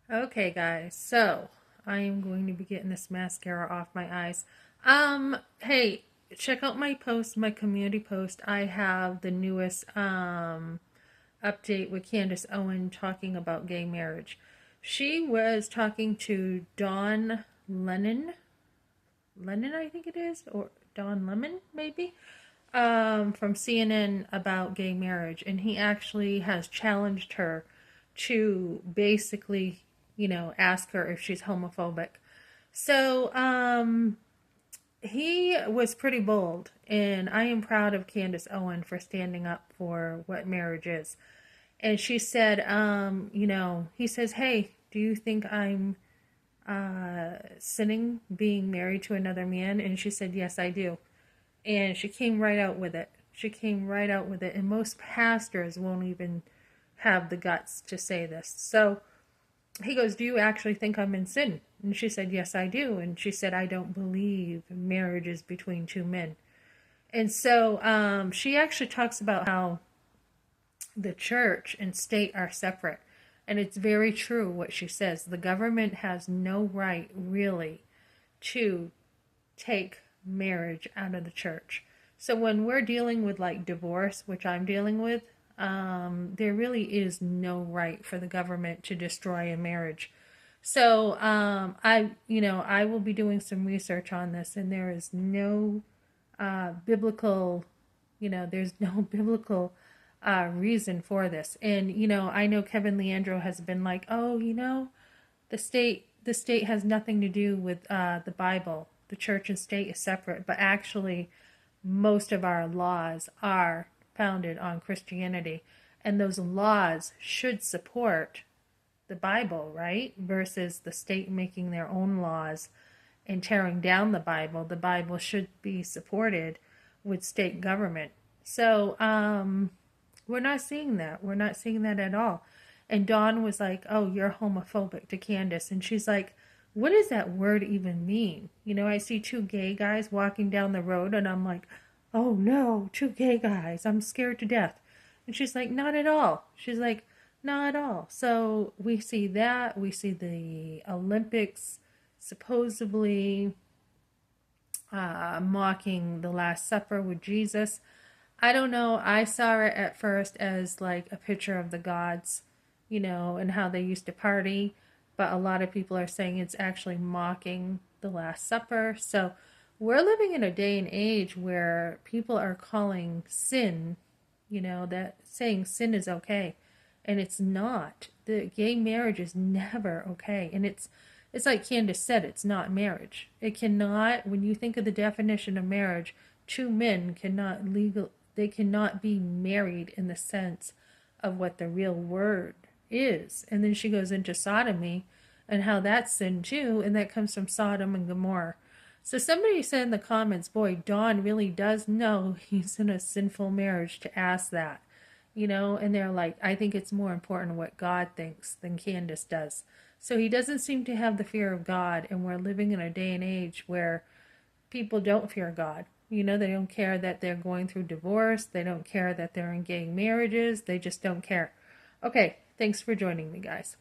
Okay, guys, so I am going to be getting this mascara off my eyes. Hey, check out my post, my community post. I have the newest update with Candace Owens talking about gay marriage. She was talking to Dawn Lennon, I think it is, or Don Lemon, maybe, from CNN about gay marriage, and he actually has challenged her to basically, ask her if she's homophobic. So, he was pretty bold, and I am proud of Candace Owen for standing up for what marriage is. And she said, he says, "Hey, do you think I'm sinning being married to another man?" And she said, "Yes, I do." And she came right out with it. She came right out with it. And most pastors won't even have the guts to say this. So he goes, "Do you actually think I'm in sin?" And she said, "Yes, I do." And she said, "I don't believe marriage is between two men." And so she actually talks about how the church and state are separate. And it's very true what she says. The government has no right, really, to take marriage out of the church. So when we're dealing with like divorce, which I'm dealing with, there really is no right for the government to destroy a marriage. So I will be doing some research on this, and there is no biblical, there's no biblical reason for this. And I know Kevin Leandro has been like, oh, the state has nothing to do with the Bible. The church and state is separate, but actually, most of our laws are founded on Christianity, and those laws should support the Bible, right? Versus the state making their own laws and tearing down the Bible. The Bible should be supported with state government. So, we're not seeing that. We're not seeing that at all. And Dawn was like, "Oh, you're homophobic," to Candace. And she's like, "What does that word even mean?" I see two gay guys walking down the road, and I'm like, "Oh no, two gay guys. I'm scared to death." And she's like, "Not at all." She's like, "Not at all." So we see that. We see the Olympics supposedly mocking the Last Supper with Jesus. I don't know. I saw it at first as like a picture of the gods, and how they used to party. But a lot of people are saying it's actually mocking the Last Supper. So we're living in a day and age where people are calling sin, that saying sin is okay. And it's not. The gay marriage is never okay. And it's like Candace said, it's not marriage. It cannot, when you think of the definition of marriage, two men they cannot be married in the sense of what the real word is. And then she goes into sodomy and how that's sin too, and that comes from Sodom and Gomorrah. So somebody said in the comments, boy, Don really does know he's in a sinful marriage to ask that. And they're like, I think it's more important what God thinks than Candace does. So he doesn't seem to have the fear of God, and we're living in a day and age where people don't fear God. They don't care that they're going through divorce. They don't care that they're in gay marriages. They just don't care. Okay, thanks for joining me, guys.